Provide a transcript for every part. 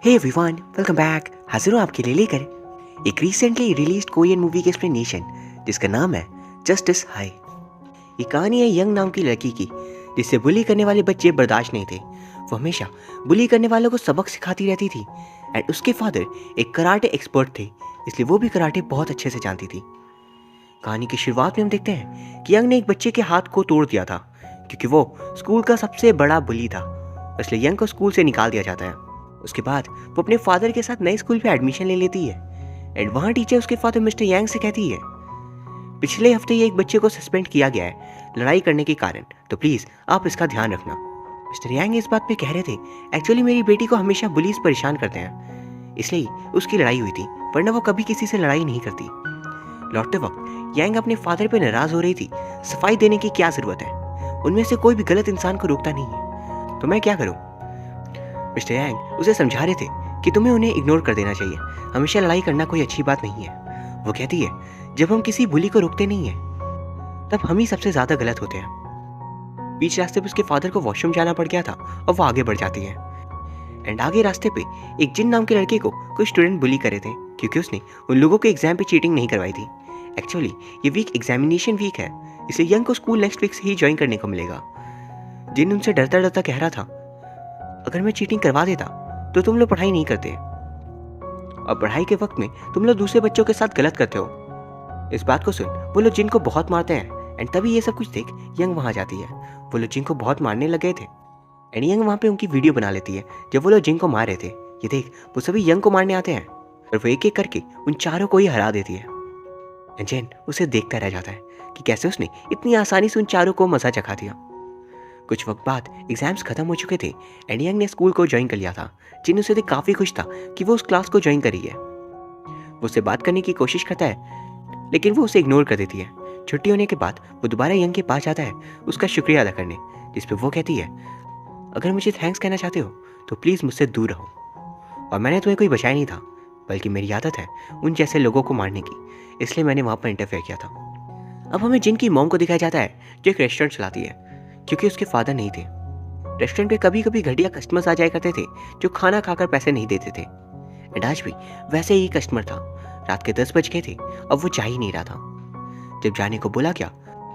Hey everyone, welcome back. हाजिर हूँ आपके लिए लेकर एक रिसेंटली रिलीज्ड कोरियन मूवी की एक्सप्लेनेशन जिसका नाम है जस्टिस हाई। ये कहानी है यंग नाम की लड़की की जिससे बुली करने वाले बच्चे बर्दाश्त नहीं थे। वो हमेशा बुली करने वालों को सबक सिखाती रहती थी एंड उसके फादर एक कराटे एक्सपर्ट थे, इसलिए वो भी कराटे बहुत अच्छे से जानती थी। कहानी की शुरुआत में हम देखते हैं कि यंग ने एक बच्चे के हाथ को तोड़ दिया था क्योंकि वो स्कूल का सबसे बड़ा बुली था, इसलिए यंग को स्कूल से निकाल दिया जाता है। उसके बाद वो अपने फादर के साथ नए स्कूल पे एडमिशन ले लेती है एंड वहाँ टीचर उसके फादर मिस्टर यांग से कहती है पिछले हफ्ते ये एक बच्चे को सस्पेंड किया गया है लड़ाई करने के कारण, तो प्लीज आप इसका ध्यान रखना। मिस्टर यांग इस बात पे कह रहे थे एक्चुअली मेरी बेटी को हमेशा बुलीज परेशान करते हैं, इसलिए उसकी लड़ाई हुई थी, वरना वो कभी किसी से लड़ाई नहीं करती। लौटते वक्त यांग अपने फादर पे नाराज हो रही थी, सफाई देने की क्या जरूरत है, उनमें से कोई भी गलत इंसान को रोकता नहीं है, तो मैं क्या करूं। मिस्टर यांग उसे समझा रहे थे कि तुम्हें उन्हें इग्नोर कर देना चाहिए, हमेशा लड़ाई करना कोई अच्छी बात नहीं है। वो कहती है जब हम किसी बुली को रोकते नहीं है तब हम ही सबसे ज्यादा गलत होते हैं। बीच रास्ते पे उसके फादर को वॉशरूम जाना पड़ गया था और वो आगे बढ़ जाती है एंड आगे रास्ते पे एक जिन नाम के लड़के को कुछ स्टूडेंट बुली करे थे क्योंकि उसने उन लोगों को एग्जाम पे चीटिंग नहीं करवाई थी। एक्चुअली ये वीक एग्जामिनेशन वीक है, इसलिए यंग को स्कूल नेक्स्ट वीक से ही ज्वाइन करने को मिलेगा। जिन उनसे डरता डरता कह रहा था अगर मैं चीटिंग करवा देता तो तुम लोग पढ़ाई नहीं करते और पढ़ाई के वक्त में तुम लोग दूसरे बच्चों के साथ गलत करते हो। इस बात को सुन वो लोग जिनको बहुत मारते हैं एंड तभी ये सब कुछ देख यंग वहां जाती है। वो लोग जिनको बहुत मारने लग गए थे एंड यंग वहां पे उनकी वीडियो बना लेती है जब वो लोग जिनको मार रहे थे। ये देख वो सभी यंग को मारने आते हैं और वो एक एक करके उन चारों को ही हरा देती है एंड जेन उसे देखता रह जाता है कि कैसे उसने इतनी आसानी से उन चारों को मजा चखा दिया। कुछ वक्त बाद एग्जाम्स खत्म हो चुके थे एंड यंग ने स्कूल को ज्वाइन कर लिया था। जिन उसे देख काफी खुश था कि वो उस क्लास को ज्वाइन करी है। वो उससे बात करने की कोशिश करता है लेकिन वो उसे इग्नोर कर देती है। छुट्टी होने के बाद वो दोबारा यंग के पास जाता है उसका शुक्रिया अदा करने, जिस पे वो कहती है अगर मुझे थैंक्स कहना चाहते हो तो प्लीज मुझसे दूर रहो, और मैंने तुम्हें कोई बचाया नहीं था बल्कि मेरी आदत है उन जैसे लोगों को मारने की, इसलिए मैंने वहां पर इंटरफेयर किया था। अब हमें जिन की मॉम को दिखाया जाता है जो एक रेस्टोरेंट चलाती है क्योंकि उसके फादर नहीं थे। रेस्टोरेंट पे कभी कभी घटिया कस्टमर्स आ जाया करते थे जो खाना खाकर पैसे नहीं देते थे एंड आज भी वैसे ही कस्टमर था। रात के 10 बज गए थे, अब वो जा ही नहीं रहा था। जब जाने को बोला गया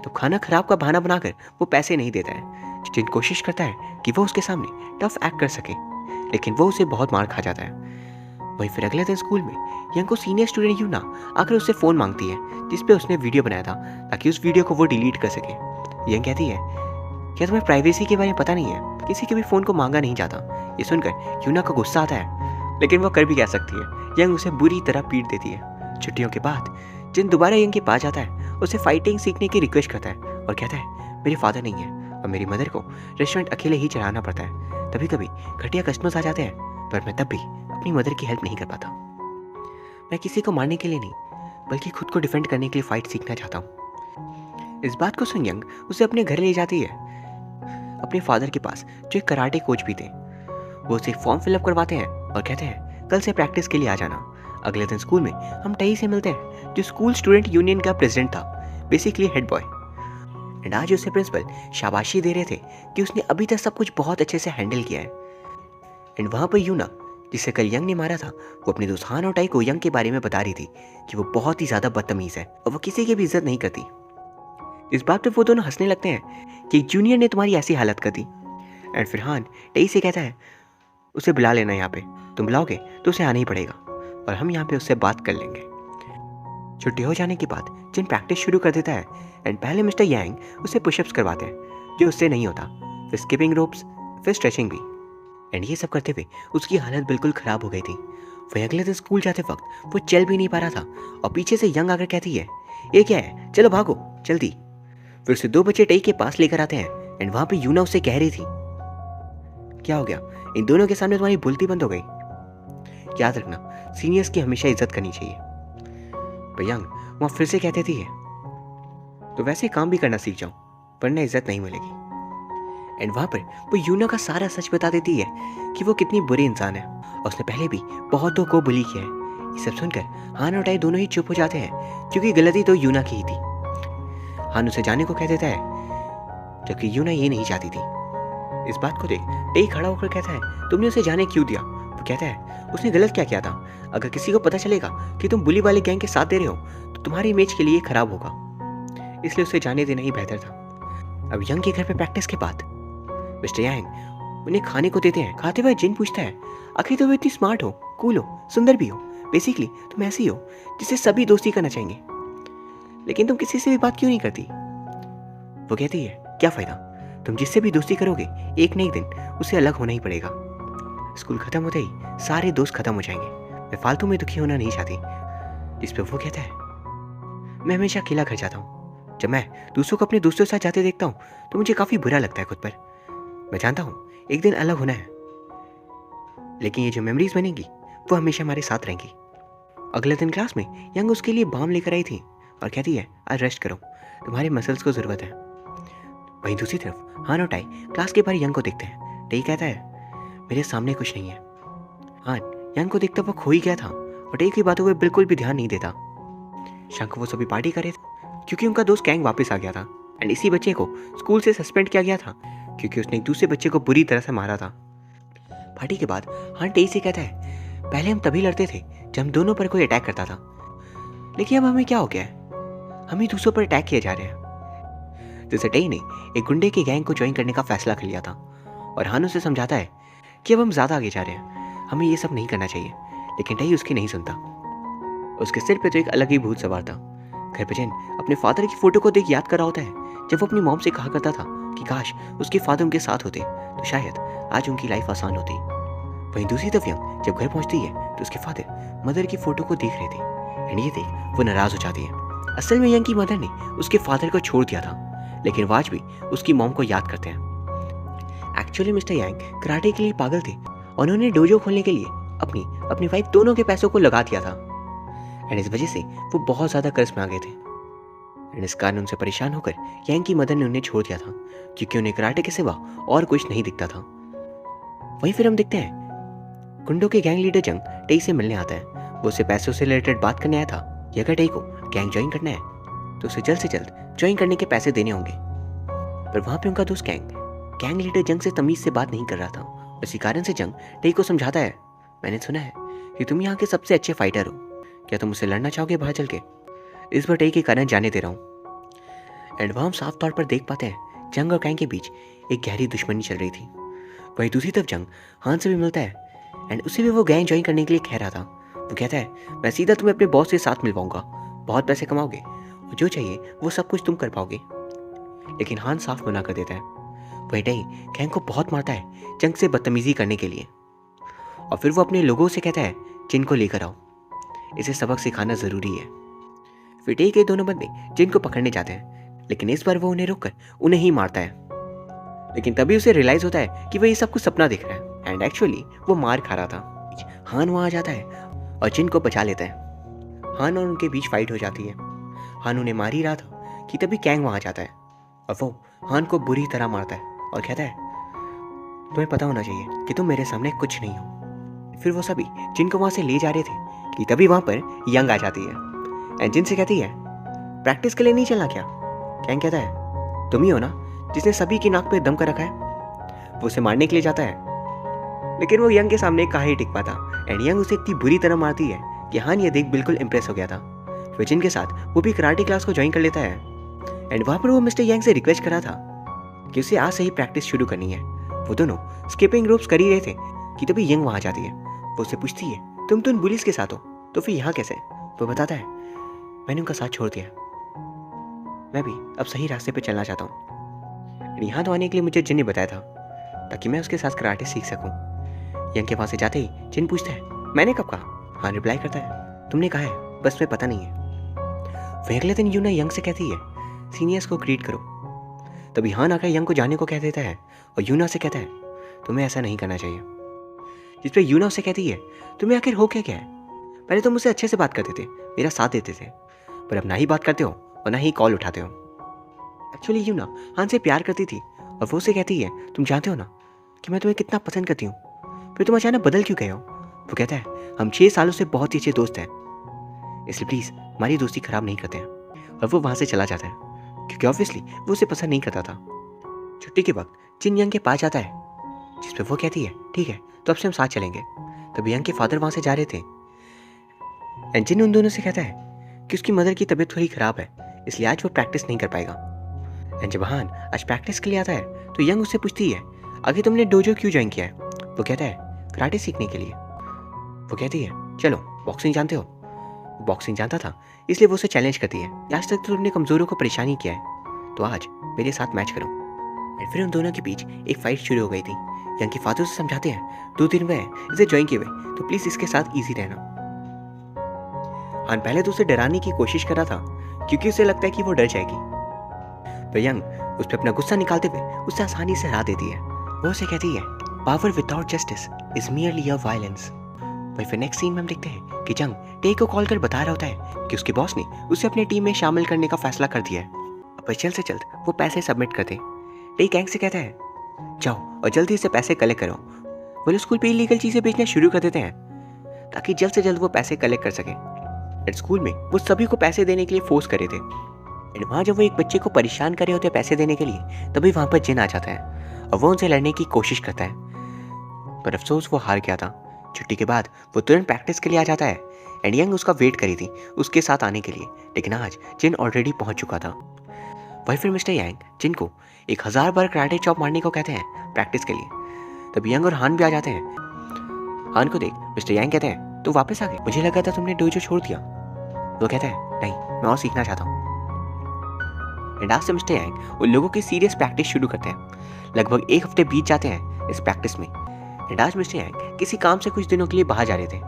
तो खाना खराब का बहाना बनाकर वो पैसे नहीं देता है। जिन कोशिश करता है कि वो उसके सामने टफ एक्ट कर सके लेकिन वो उसे बहुत मार खा जाता है। वहीं फिर अगले दिन स्कूल में यंग को सीनियर स्टूडेंट यूना आकर उससे फोन मांगती है जिसपे उसने वीडियो बनाया था ताकि उस वीडियो को वो डिलीट कर सके। यंग कहती है क्या तुम्हें प्राइवेसी के बारे में पता नहीं है, किसी के भी फोन को मांगा नहीं जाता। ये सुनकर यूना को गुस्सा आता है लेकिन वो कर भी क्या सकती है, यंग उसे बुरी तरह पीट देती है। छुट्टियों के बाद जिन दोबारा यंग के पास जाता है उसे फाइटिंग सीखने की रिक्वेस्ट करता है और कहता है मेरे फादर नहीं है और मेरी मदर को रेस्टोरेंट अकेले ही चलाना पड़ता है, कभी कभी घटिया कस्टमर्स आ जाते हैं पर मैं तब भी अपनी मदर की हेल्प नहीं कर पाता। मैं किसी को मारने के लिए नहीं बल्कि खुद को डिफेंड करने के लिए फाइट सीखना चाहता हूँ। इस बात को सुन यंग उसे अपने घर ले जाती है अपने फादर के पास जो एक कराटे कोच भी थे। वो उसे फॉर्म फिलअप करवाते हैं और कहते हैं कल से प्रैक्टिस के लिए आ जाना। अगले दिन स्कूल में हम टई से मिलते हैं जो स्कूल स्टूडेंट यूनियन का प्रेसिडेंट था, बेसिकली हेड बॉय। एंड आज उसे प्रिंसिपल शाबाशी दे रहे थे कि उसने अभी तक सब कुछ बहुत अच्छे से हैंडल किया है। एंड वहां पर यूना जिसे कल यंग ने मारा था वो अपने दोस्त हान और टाई को यंग के बारे में बता रही थी कि वो बहुत ही ज्यादा बदतमीज है और वो किसी की भी इज्जत नहीं करती। इस बात पे वो दोनों हंसने लगते हैं कि जूनियर ने तुम्हारी ऐसी हालत कर दी। एंड फिर हान टई से कहता है उसे बुला लेना यहाँ पे, तुम बुलाओगे तो उसे आना ही पड़ेगा और हम यहाँ पे उससे बात कर लेंगे। छुट्टी हो जाने के बाद जिन प्रैक्टिस शुरू कर देता है एंड पहले मिस्टर यांग उसे पुशअप्स करवाते हैं जो उससे नहीं होता, फिर स्किपिंग रोप्स, फिर स्ट्रेचिंग भी। एंड ये सब करते हुए उसकी हालत बिल्कुल खराब हो गई थी। वही अगले दिन स्कूल जाते वक्त वो चल भी नहीं पा रहा था और पीछे से यंग आकर कहती है ये क्या है, चलो भागो जल्दी। फिर उसे 2 बच्चे टई के पास लेकर आते हैं एंड वहां पे यूना उससे कह रही थी क्या हो गया, इन दोनों के सामने तुम्हारी बोलती बंद हो गई। याद रखना सीनियर्स की हमेशा इज्जत करनी चाहिए। पर यंग वहां फिर से कहते थी तो वैसे काम भी करना सीख जाओ वरना इज्जत नहीं मिलेगी। एंड वहां पर वो यूना का सारा सच बता देती है कि वो कितनी बुरी इंसान है और उसने पहले भी बहुतों को बुली किया है। ये सब सुनकर हान और टाई दोनों ही चुप हो जाते हैं क्योंकि गलती तो यूना की ही थी। हान उसे जाने को कह देता है जबकि यूना ये नहीं चाहती थी। इस बात को देख टई खड़ा होकर कहता है तुमने उसे जाने क्यों दिया, वो कहता है उसने गलत क्या किया था? अगर किसी को पता चलेगा कि तुम बुली वाले गैंग के साथ दे रहे हो तो तुम्हारी इमेज के लिए खराब होगा, इसलिए उसे जाने देना ही बेहतर था। अब यंग के घर पे प्रैक्टिस के बाद मिस्टर यांग उन्हें खाने को देते हैं। खाते हुए जिन पूछता है आखिर तुम इतनी स्मार्ट हो, कूल हो, सुंदर भी हो, बेसिकली तुम ऐसी हो जिससे सभी दोस्ती करना चाहेंगे, लेकिन तुम किसी से भी बात क्यों नहीं करती? वो कहती है क्या फायदा, तुम जिससे भी दोस्ती करोगे एक न एक दिन उसे अलग होना ही पड़ेगा। स्कूल खत्म होते ही सारे दोस्त खत्म हो जाएंगे, मैं फालतू में दुखी होना नहीं चाहती। जिस पे वो कहता है मैं हमेशा अकेला घर जाता हूँ, जब मैं दूसरों को अपने दोस्तों के साथ जाते देखता हूँ तो मुझे काफ़ी बुरा लगता है खुद पर। मैं जानता हूँ एक दिन अलग होना है, लेकिन ये जो मेमोरीज बनेंगी वो हमेशा हमारे साथ रहेंगी। अगले दिन क्लास में यंग उसके लिए बाम लेकर आई थी और कहती है आज रेस्ट करो, तुम्हारे मसल्स को ज़रूरत है। वहीं दूसरी तरफ हान और टाई क्लास के बाहर यंग को देखते हैं। टाई कहता है मेरे सामने कुछ नहीं है। हान यंग को देखता हुआ खो ही गया था और टाई की बातों पर बिल्कुल भी ध्यान नहीं देता। शाम को वो सभी पार्टी कर रहे थे क्योंकि उनका दोस्त गैंग वापस आ गया था एंड इसी बच्चे को स्कूल से सस्पेंड किया गया था क्योंकि उसने एक दूसरे बच्चे को बुरी तरह से मारा था। पार्टी के बाद हान टाई से कहता है पहले हम तभी लड़ते थे जब हम दोनों पर कोई अटैक करता था, लेकिन अब हमें क्या हो गया है, हम ही दूसरों पर अटैक किए जा रहे हैं। जैसे टाई ने एक गुंडे के गैंग को ज्वाइन करने का फैसला कर लिया था और हान उसे समझाता है कि अब हम ज़्यादा आगे जा रहे हैं, हमें ये सब नहीं करना चाहिए, लेकिन टाई उसकी नहीं सुनता। उसके सिर पे तो एक अलग ही भूत सवार था। घर पे जिन अपने फादर की फोटो को देख याद कर रहा होता है जब वो अपनी मॉम से कहा करता था कि काश उसके फादर उनके साथ होते तो शायद आज उनकी लाइफ आसान होती। वहीं दूसरी तरफ यंग जब घर पहुंचती है तो उसके फादर मदर की फोटो को देख रहे थे एंड ये देख वो नाराज हो जाती है। असल में यंग की मदर ने उसके फादर को छोड़ दिया था, लेकिन वो आज भी उसकी मॉम को याद करते हैं। एक्चुअली मिस्टर यांग कराटे के लिए पागल थे और उन्होंने डोजो खोलने के लिए अपनी वाइफ दोनों के पैसों को लगा दिया था एंड इस वजह से वो बहुत ज़्यादा कर्ज में आ गए थे एंड इस कारण उनसे परेशान होकर यांग की मदर ने उन्हें छोड़ दिया था क्योंकि उन्हें कराटे के सिवा और कुछ नहीं दिखता था। वहीं फिर हम देखते हैं गुंडों के गैंग लीडर जंग टाई से मिलने आता है। वो उससे पैसों से रिलेटेड बात करने आया था कि अगर टाई को गैंग ज्वाइन करना है तो उसे जल्द से जल्द ज्वाइन करने के पैसे देने होंगे। पर वहाँ पे उनका दोस्त गैंग लीडर जंग से तमीज से बात नहीं कर रहा था। इसी कारण से जंग टाई को समझाता है मैंने सुना है कि तुम यहाँ के सबसे अच्छे फाइटर हो, क्या तुम मुझसे लड़ना चाहोगे बाहर चल के? इस बार टाई के कारण जाने दे रहा हूँ। एंड वहाँ हम साफ तौर पर देख पाते हैं जंग और गैंग के बीच एक गहरी दुश्मनी चल रही थी। वहीं दूसरी तरफ जंग हान से भी मिलता है एंड उसे भी वो गैंग ज्वाइन करने के लिए कह रहा था। वो कहता है मैं सीधा तुम्हें अपने बॉस के साथ मिलवाऊंगा, बहुत पैसे कमाओगे और जो चाहिए वो सब कुछ तुम कर पाओगे, लेकिन हान साफ मना कर देता है। वहीं टाई गैंग को बहुत मारता है जंग से बदतमीजी करने के लिए और फिर वो अपने लोगों से कहता है जिन को लेकर आओ, इसे सबक सिखाना ज़रूरी है। फिर टाई के दोनों बंदे जिन को पकड़ने जाते हैं, लेकिन इस बार वो उन्हें रोककर उन्हें ही मारता है। लेकिन तभी उसे रियलाइज होता है कि वह ये सब कुछ सपना देख रहा है एंड एक्चुअली वो मार खा रहा था। हान वहाँ आ जाता है और जिन को बचा लेता है। हान और उनके बीच फाइट हो जाती है। हान उन्हें मार ही रहा था कि तभी कैंग वहाँ आ जाता है और वो हान को बुरी तरह मारता है और कहता है तुम्हें पता होना चाहिए कि तुम मेरे सामने कुछ नहीं हो। फिर वो सभी जिन को वहाँ से ले जा रहे थे कि तभी वहाँ पर यंग आ जाती है एंड जिन से कहती है प्रैक्टिस के लिए नहीं चलना क्या? कैंग कहता है तुम ही हो ना जिसने सभी की नाक पे दम कर रखा है। वो उसे मारने के लिए जाता है, लेकिन वो यंग के सामने कहाँ ही टिक पाता एंड यंग उसे इतनी बुरी तरह मारती है कि हान ये देख बिल्कुल इंप्रेस हो गया था। फिर जिन के साथ वो भी कराटे क्लास को ज्वाइन कर लेता है एंड वहाँ पर वो मिस्टर यंग से रिक्वेस्ट करा था कि उसे आज से ही प्रैक्टिस शुरू करनी है। वो दोनों स्किपिंग रोप्स कर ही रहे थे कि तभी यंग वहाँ जाती है। वो उससे पूछती है तुम तो उन बुलिस के साथ हो तो फिर यहाँ कैसे? वो बताता है मैंने उनका साथ छोड़ दिया, मैं भी अब सही रास्ते पे चलना चाहता हूँ। यहाँ तो आने के लिए मुझे जिन ने बताया था ताकि मैं उसके साथ कराटे सीख सकूँ। यंग के पास से जाते ही जिन पूछता है मैंने कब कहा? हाँ रिप्लाई करता है तुमने कहा है बस मैं पता नहीं है। वह अगले दिन यूना यंग से कहती है सीनियर्स को ग्रीट करो। तभी हान आकर यंग को जाने को कह देता है और यूना से कहता है तुम्हें ऐसा नहीं करना चाहिए। जिस पर यूना उससे कहती है तुम्हें आखिर हो क्या है? पहले तुम मुझसे अच्छे से बात करते थे, मेरा साथ देते थे, पर अब ना ही बात करते हो और ना ही कॉल उठाते हो। एक्चुअली यूना हान से प्यार करती थी और वो उसे कहती है तुम जानते हो ना कि मैं तुम्हें कितना पसंद करती हूँ, फिर तुम अचानक बदल क्यों गए हो? वो कहता है हम 6 सालों से बहुत ही अच्छे दोस्त हैं, इसलिए प्लीज़ हमारी दोस्ती खराब नहीं करते हैं। और वो वहाँ से चला जाता है क्योंकि ऑब्वियसली वो उसे पसंद नहीं करता था। छुट्टी के वक्त जिन यंग के पास जाता है जिस पर वो कहती है ठीक है तो अब से हम साथ चलेंगे। तभी यंग के फादर वहाँ से जा रहे थे एंड जिन उन दोनों से कहता है कि उसकी मदर की तबीयत थोड़ी ख़राब है, इसलिए आज वो प्रैक्टिस नहीं कर पाएगा। एंड जब हान आज प्रैक्टिस के लिए आता है तो यंग उससे पूछती है, आगे तुमने डोजो क्यों ज्वाइन किया है? वो कहता है, कराटे सीखने के लिए। वो कहती है, चलो बॉक्सिंग जानते हो? बॉक्सिंग जानता था, इसलिए वो उसे चैलेंज करती है, आज तक तो तुमने कमज़ोरों को परेशानी किया है, तो आज मेरे साथ मैच करो। एंड फिर उन दोनों के बीच एक फाइट शुरू हो गई थी। यंग के फादर उसे समझाते हैं, 2 दिन हुए हैं इसे ज्वाइन किए हुए, तो प्लीज़ इसके साथ ईजी रहना। हान पहले तो उसे डराने की कोशिश कर रहा था क्योंकि उसे लगता है कि वो डर जाएगी, पर यंग उस पर अपना गुस्सा निकालते हुए उसे आसानी से हरा देती है। वो उसे कहती है, power without justice is merely a violence. वही फिर नेक्स्ट सीन में हम देखते हैं कि जंग टे को कॉल कर बता रहा होता है कि उसके बॉस ने उसे अपनी टीम में शामिल करने का फैसला कर दिया है। अब जल्द से जल्द वो पैसे सबमिट कर दे। टे गैंग से कहता है, जाओ और जल्दी से पैसे कलेक्ट करो। वो लोग स्कूल पे इलीगल चीज़ें बेचना शुरू कर देते हैं ताकि जल्द से जल्द वो पैसे कलेक्ट कर सके। एंड स्कूल में वो सभी को पैसे देने के लिए फोर्स करे थे। एंड वहाँ जब वो एक बच्चे को परेशान करे होते हैं पैसे देने के लिए, तभी वहाँ पर जिन आ जाता है और वो उनसे लड़ने की कोशिश करता है, पर अफसोस वो हार गया था। छुट्टी के बाद वो तुरंत प्रैक्टिस के लिए आ जाता है एंड यंग उसका वेट करी थी उसके साथ आने के लिए, लेकिन आज जिन ऑलरेडी पहुंच चुका था। वही फिर मिस्टर यांग जिन को 1000 बार कराटे चॉप मारने को कहते हैं प्रैक्टिस के लिए। तब यंग और हान भी आ जाते हैं। हान को देख मिस्टर यांग कहते हैं, तू वापस आ गए, मुझे लगा था तुमने डोजो छोड़ दिया। वो कहता है, नहीं मैं और सीखना चाहता हूँ। एंड आज से मिस्टर यांग उन लोगों की सीरियस प्रैक्टिस शुरू करते हैं। लगभग 1 हफ्ते बीत जाते हैं इस प्रैक्टिस में। एंड आज मिस्टर यांग किसी काम से कुछ दिनों के लिए बाहर जा रहे थे।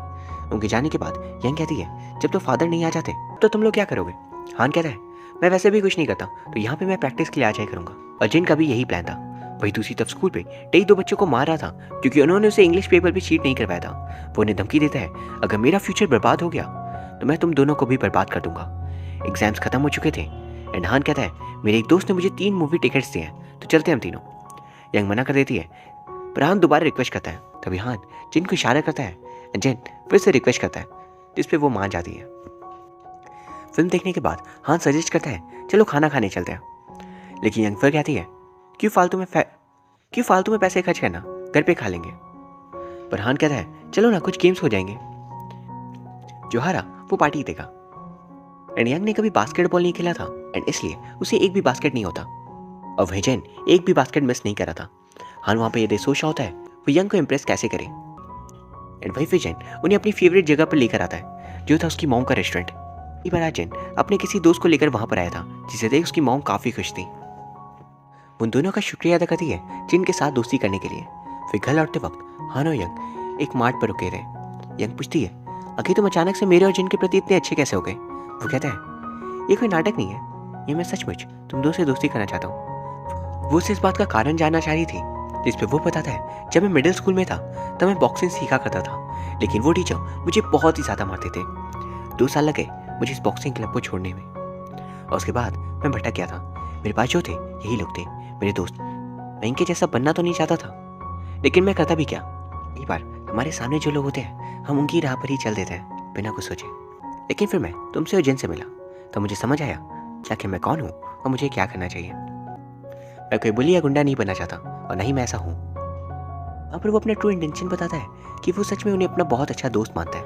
उनके जाने के बाद यंग कहती है, जब तो फादर नहीं आ जाते तो तुम लोग क्या करोगे? हान कहता है, मैं वैसे भी कुछ नहीं करता, तो यहाँ पे मैं प्रैक्टिस के लिए आ जाया करूंगा। और जिन का भी यही प्लान था। वही दूसरी तरफ स्कूल पे टेई 2 बच्चों को मार रहा था क्योंकि उन्होंने उसे इंग्लिश पेपर पे चीट नहीं करवाया था। वो उन्हें धमकी देता है, अगर मेरा फ्यूचर बर्बाद हो गया तो मैं तुम दोनों को भी बर्बाद कर दूंगा। एग्जाम्स खत्म हो चुके थे एंड हान कहता है, मेरे एक दोस्त ने मुझे 3 मूवी टिकट्स दिए हैं, तो चलते हम तीनों। यंग मना कर देती है, पर हान दोबारा रिक्वेस्ट करता है। तभी हान जिन को इशारा करता है एंड जिन फिर से रिक्वेस्ट करता है, जिस पे वो मान जाती है। फिल्म देखने के बाद हान सजेस्ट करता है, चलो खाना खाने चलते हैं। लेकिन यंग फिर कहती है, क्यों फालतू में पैसे खर्च करना, घर पे खा लेंगे। पर हान कहता है, चलो ना कुछ गेम्स हो जाएंगे, जो हारा वो पार्टी देगा। एंड यंग ने कभी बास्केटबॉल नहीं खेला था एंड इसलिए उसे एक भी बास्केट नहीं होता, और वही जेन एक भी बास्केट मिस नहीं करा था। हान वहाँ पे ये देख सोच रहा होता है वो यंग को इम्प्रेस कैसे करे। एंड वही फिर जेन उन्हें अपनी फेवरेट जगह पर लेकर आता है, जो था उसकी मॉम का रेस्टोरेंट। एक बार आज जेन अपने किसी दोस्त को लेकर वहाँ पर आया था, जिसे देख उसकी मॉम काफ़ी खुश थी। उन दोनों का शुक्रिया अदा करती है जिन के साथ दोस्ती करने के लिए। फिर घर लौटते वक्त हान और यंग एक मार्ट पर रुके थे। यंग पूछती है, अभी तुम अचानक से मेरे और जिन के प्रति इतने अच्छे कैसे हो गए? वो कहता है, ये कोई नाटक नहीं है, ये मैं सचमुच तुम दो से दोस्ती करना चाहता हूँ। वो उसे इस बात का कारण जानना चाह रही थी, जिस पे वो बताता है, जब मैं मिडिल स्कूल में था तब मैं बॉक्सिंग सीखा करता था, लेकिन वो टीचर मुझे बहुत ही ज़्यादा मारते थे। 2 साल लगे मुझे इस बॉक्सिंग क्लब को छोड़ने में, और उसके बाद मैं भटक गया था। मेरे पास जो थे यही लोग थे, मेरे दोस्त। मैं इनके जैसा बनना तो नहीं चाहता था, लेकिन मैं करता भी क्या। कई बार हमारे सामने जो लोग होते हैं हम उनकी राह पर ही चल देते हैं बिना कुछ सोचे। लेकिन फिर मैं तुमसे और जिन से मिला तो मुझे समझ आया कि आखिर मैं कौन हूँ और मुझे क्या करना चाहिए। मैं कोई बुली या गुंडा नहीं बनना चाहता, और नहीं मैं ऐसा हूँ। वहाँ पर वो अपना ट्रू इंटेंशन बताता है कि वो सच में उन्हें अपना बहुत अच्छा दोस्त मानता है।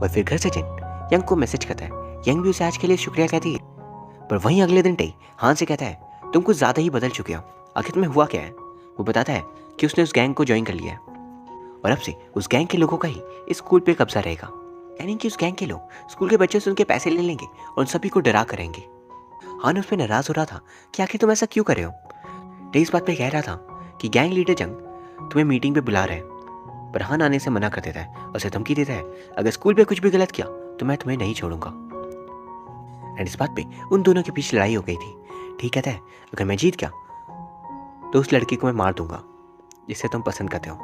और फिर घर से जिन यंग को मैसेज करता है। यंग भी उसे आज के लिए शुक्रिया कहती है, पर वहीं अगले दिन टेई हान से कहता है, तुम कुछ ज़्यादा ही बदल चुके हो, आखिर तुम्हें हुआ क्या है? वो बताता है कि उसने उस गैंग को ज्वाइन कर लिया है और अब से उस गैंग के लोगों का ही इस स्कूल पे कब्जा रहेगा। यानी कि उस गैंग के लोग स्कूल के बच्चों से उनके पैसे ले लेंगे और उन सभी को डरा करेंगे। हान उस पर नाराज हो रहा था कि आखिर तुम ऐसा क्यों कर रहे हो। टेई इस बात पे कह रहा था कि गैंग लीडर जंग तुम्हें मीटिंग पे बुला रहे हैं, पर हान आने से मना कर देता है और उसे धमकी देता है, अगर स्कूल पे कुछ भी गलत किया तो मैं तुम्हें नहीं छोड़ूंगा। एंड इस बात पे उन दोनों के बीच लड़ाई हो गई थी। ठीक कहता है, अगर मैं जीत गया तो उस लड़की को मैं मार दूंगा जिसे तुम पसंद करते हो।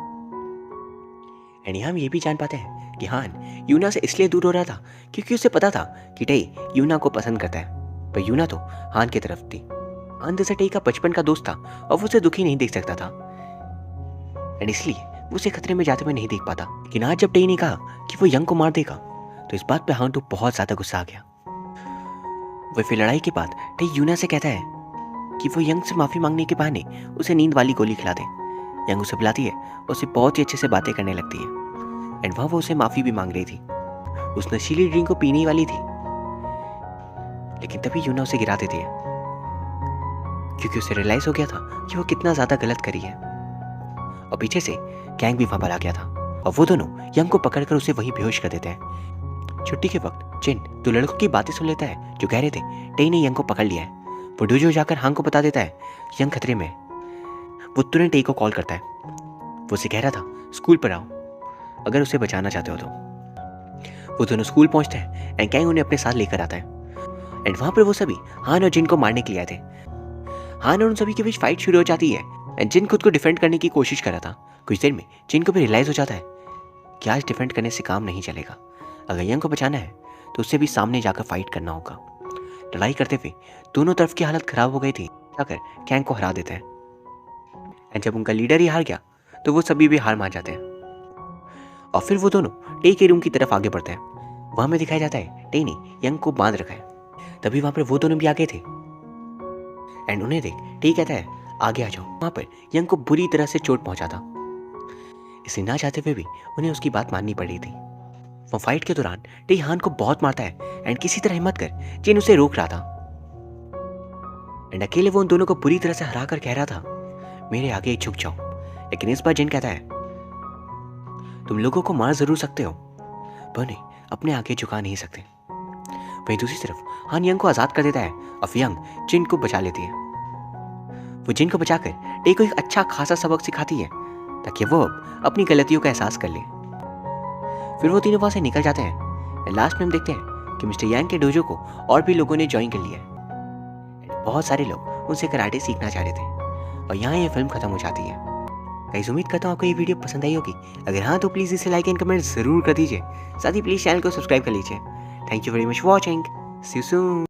एंड यहाँ हम ये भी जान पाते हैं कि हान यूना से इसलिए दूर हो रहा था क्योंकि उसे पता था कि टेई यूना को पसंद करता है, पर यूना तो हान की तरफ थी। हान जैसे टेई का बचपन का दोस्त था और वो उसे दुखी नहीं देख सकता था, एंड इसलिए वो उसे खतरे में जाते हुए नहीं देख पाता। लेकिन आज जब टेई ने कहा कि वो यंग को मार देगा तो इस बात पे हान तो बहुत ज्यादा गुस्सा आ गया। वह फिर लड़ाई के बाद टेई यूना से कहता है कि वो यंग से माफी मांगने के बहाने उसे नींद वाली गोली खिला दे। यंग उसे बुलाती है और उसे बहुत ही अच्छे से बातें करने लगती है। एंड वहाँ वो उसे माफ़ी भी मांग रही थी। उस नशीली ड्रिंक को पीने ही वाली थी, लेकिन तभी यूना उसे गिरा देती है, क्योंकि उसे रियलाइज़ हो गया था कि वो कितना ज़्यादा गलत करी है। और पीछे से गैंग भी वहाँ पर आ गया था और वो दोनों यंग को पकड़कर उसे वहीं बेहोश कर देते हैं। छुट्टी के वक्त जिन तो लड़कों की बातें सुन लेता है जो कह रहे थे टेई ने यंग को पकड़ लिया है। वो डोजो जाकर हांग को बता देता है यंग खतरे में है। वो तुरंत टेई को कॉल करता है। वो उसे कह रहा था स्कूल पर आओ अगर उसे बचाना चाहते हो तो। वो दोनों स्कूल पहुंचते हैं एंड गैंग उन्हें अपने साथ लेकर आता है। एंड वहां पर वो सभी हान और जिन को मारने के लिए आए थे। हान और उन सभी के बीच फाइट शुरू हो जाती है एंड जिन खुद को डिफेंड करने की कोशिश कर रहा था। कुछ देर में जिन को भी रियलाइज हो जाता है कि आज डिफेंड करने से काम नहीं चलेगा, अगर यंग को बचाना है तो उससे भी सामने जाकर फाइट करना होगा। लड़ाई करते हुए दोनों तरफ की हालत खराब हो गई थी, जाकर गैंग को हरा देते हैं। एंड जब उनका लीडर ही हार गया तो वो सभी भी हार मान जाते हैं और फिर वो दोनों टे के रूम की तरफ आगे बढ़ते हैं। वहां में दिखाया जाता है टे ने यंग को बांध रखा है। तभी वहां पर वो दोनों भी आ गए थे एंड उन्हें देख टे कहता है आगे आ जाओ। वहां पर यंग को बुरी तरह से चोट पहुंचा था, इसे ना चाहते हुए भी उन्हें उसकी बात माननी पड़ रही थी। वो फाइट के दौरान टे हान को बहुत मारता है एंड किसी तरह हिम्मत कर जिन उसे रोक रहा था। एंड अकेले वो उन दोनों को बुरी तरह से हरा कर कह रहा था मेरे आगे झुक जाओ। लेकिन इस बार जिन कहता है तुम लोगों को मार जरूर सकते हो पर उन्हें अपने आगे झुका नहीं सकते। वहीं दूसरी तरफ हान यंग को आजाद कर देता है और यंग जिन को बचा लेती है। वो जिन को बचाकर टे को एक अच्छा खासा सबक सिखाती है ताकि वो अब अपनी गलतियों का एहसास कर ले। फिर वो तीनों वहां से निकल जाते हैं। लास्ट में हम देखते हैं कि मिस्टर यांग के डोजो को और भी लोगों ने ज्वाइन कर लिया है। बहुत सारे लोग उनसे कराटे सीखना चाह रहे थे और यहाँ ये फिल्म खत्म हो जाती है। गाइस उम्मीद करता हूँ आपको ये वीडियो पसंद आई होगी। अगर हाँ तो प्लीज़ इसे लाइक एंड कमेंट जरूर कर दीजिए। साथ ही प्लीज़ चैनल को सब्सक्राइब कर लीजिए। Thank you very much for watching. See you soon.